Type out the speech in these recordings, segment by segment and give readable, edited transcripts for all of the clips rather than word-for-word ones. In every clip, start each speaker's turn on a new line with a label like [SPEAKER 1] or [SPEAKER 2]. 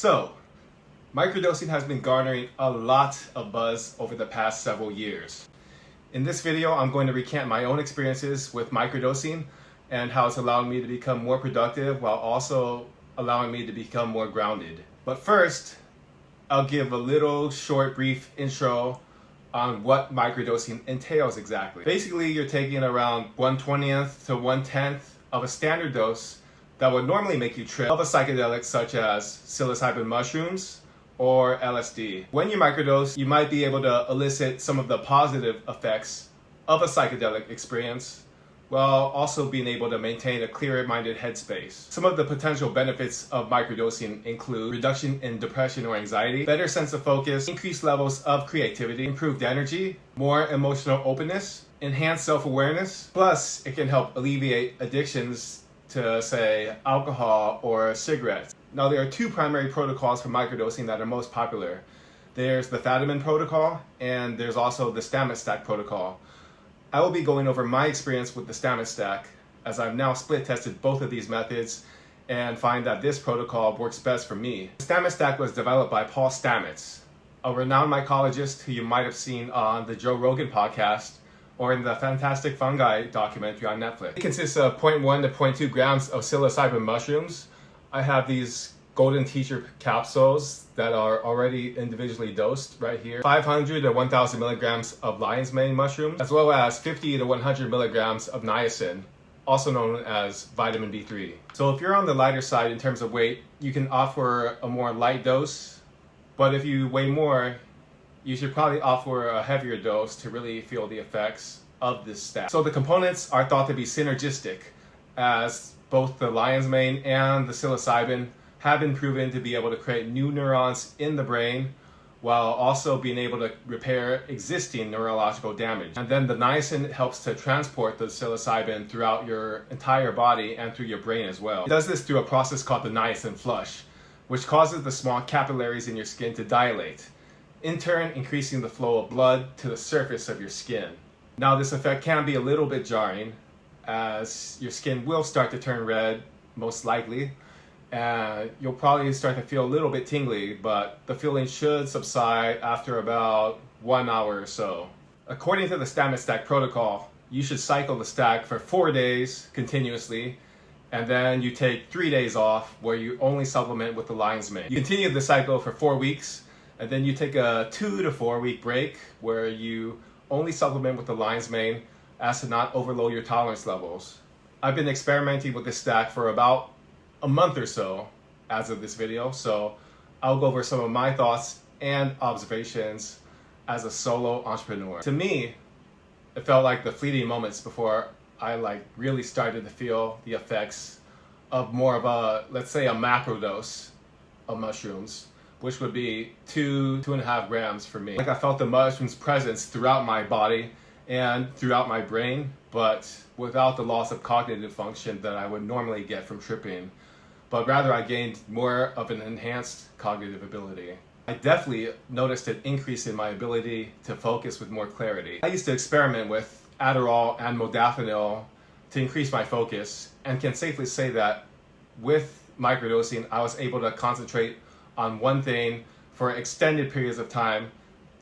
[SPEAKER 1] So, microdosing has been garnering a lot of buzz over the past several years. In this video, I'm going to recant my own experiences with microdosing and how it's allowed me to become more productive while also allowing me to become more grounded. But first, I'll give a little short, brief intro on what microdosing entails exactly. Basically, you're taking around 1/20th to 1/10th of a standard dose that would normally make you trip of a psychedelic such as psilocybin mushrooms or LSD. When you microdose, you might be able to elicit some of the positive effects of a psychedelic experience while also being able to maintain a clear-minded headspace. Some of the potential benefits of microdosing include reduction in depression or anxiety, better sense of focus, increased levels of creativity, improved energy, more emotional openness, enhanced self-awareness. Plus, it can help alleviate addictions to, say, alcohol or cigarettes. Now, there are two primary protocols for microdosing that are most popular. There's the Fadiman protocol, and there's also the Stamets Stack protocol. I will be going over my experience with the Stamets Stack, as I've now split tested both of these methods and find that this protocol works best for me. The Stamets Stack was developed by Paul Stamets, a renowned mycologist who you might have seen on the Joe Rogan podcast or in the Fantastic Fungi documentary on Netflix. It consists of 0.1 to 0.2 grams of psilocybin mushrooms. I have these golden teacher capsules that are already individually dosed right here. 500 to 1,000 milligrams of lion's mane mushrooms, as well as 50 to 100 milligrams of niacin, also known as vitamin B3. So if you're on the lighter side in terms of weight, you can opt for a more light dose, but if you weigh more, you should probably opt for a heavier dose to really feel the effects of this stack. So the components are thought to be synergistic, as both the lion's mane and the psilocybin have been proven to be able to create new neurons in the brain while also being able to repair existing neurological damage. And then the niacin helps to transport the psilocybin throughout your entire body and through your brain as well. It does this through a process called the niacin flush, which causes the small capillaries in your skin to dilate, in turn increasing the flow of blood to the surface of your skin. Now, this effect can be a little bit jarring, as your skin will start to turn red, most likely, and you'll probably start to feel a little bit tingly, but the feeling should subside after about 1 hour or so. According to the Stamets Stack protocol, you should cycle the stack for 4 days continuously, and then you take 3 days off where you only supplement with the lion's mane. You continue the cycle for 4 weeks, and then you take a 2 to 4 week break where you only supplement with the lion's mane as to not overload your tolerance levels. I've been experimenting with this stack for about a month or so as of this video, so I'll go over some of my thoughts and observations as a solo entrepreneur. To me, it felt like the fleeting moments before I really started to feel the effects of more of a, let's say, a macro dose of mushrooms, which would be 2.5 grams for me. I felt the mushroom's presence throughout my body and throughout my brain, but without the loss of cognitive function that I would normally get from tripping. But rather, I gained more of an enhanced cognitive ability. I definitely noticed an increase in my ability to focus with more clarity. I used to experiment with Adderall and modafinil to increase my focus, and can safely say that with microdosing, I was able to concentrate on one thing for extended periods of time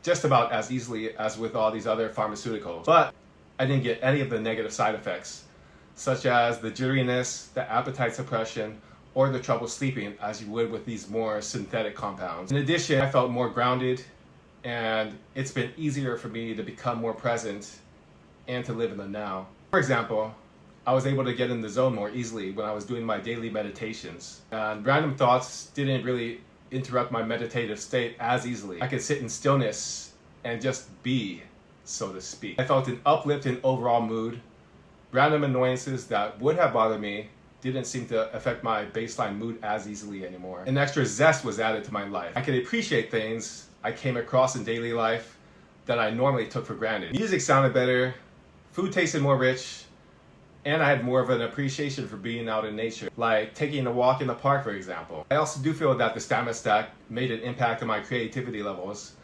[SPEAKER 1] just about as easily as with all these other pharmaceuticals. But I didn't get any of the negative side effects, such as the jitteriness, the appetite suppression, or the trouble sleeping as you would with these more synthetic compounds. In addition, I felt more grounded, and it's been easier for me to become more present and to live in the now. For example, I was able to get in the zone more easily when I was doing my daily meditations, and random thoughts didn't really interrupt my meditative state as easily. I could sit in stillness and just be, so to speak. I felt an uplift in overall mood. Random annoyances that would have bothered me didn't seem to affect my baseline mood as easily anymore. An extra zest was added to my life. I could appreciate things I came across in daily life that I normally took for granted. Music sounded better, food tasted more rich, and I had more of an appreciation for being out in nature, like taking a walk in the park, for example. I also do feel that the Stamets Stack made an impact on my creativity levels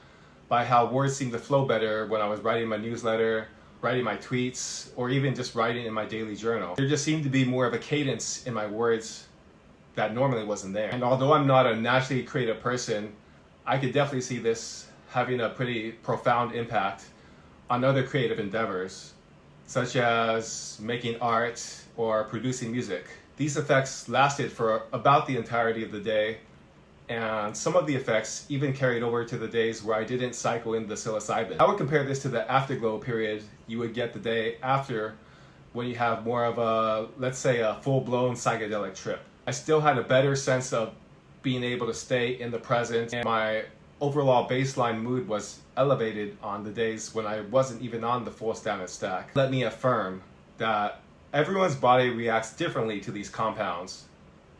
[SPEAKER 1] by how words seemed to flow better when I was writing my newsletter, writing my tweets, or even just writing in my daily journal. There just seemed to be more of a cadence in my words that normally wasn't there. And although I'm not a naturally creative person, I could definitely see this having a pretty profound impact on other creative endeavors, such as making art or producing music. These effects lasted for about the entirety of the day, and some of the effects even carried over to the days where I didn't cycle in the psilocybin. I would compare this to the afterglow period you would get the day after, when you have more of a, let's say, a full-blown psychedelic trip. I still had a better sense of being able to stay in the present, and my overall baseline mood was elevated on the days when I wasn't even on the full Stamets Stack. Let me affirm that everyone's body reacts differently to these compounds.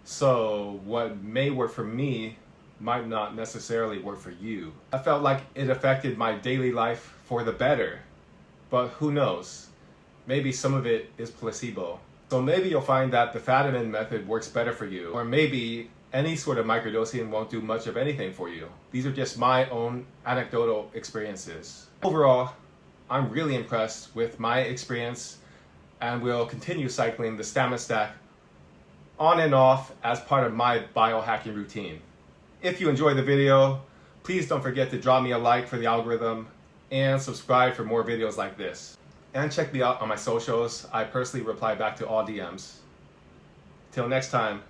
[SPEAKER 1] So what may work for me might not necessarily work for you. I felt like it affected my daily life for the better, but who knows? Maybe some of it is placebo. So maybe you'll find that the Fadiman method works better for you, or maybe any sort of microdosing won't do much of anything for you. These are just my own anecdotal experiences. Overall, I'm really impressed with my experience, and will continue cycling the Stamets Stack on and off as part of my biohacking routine. If you enjoyed the video, please don't forget to drop me a like for the algorithm and subscribe for more videos like this. And check me out on my socials. I personally reply back to all DMs. Till next time.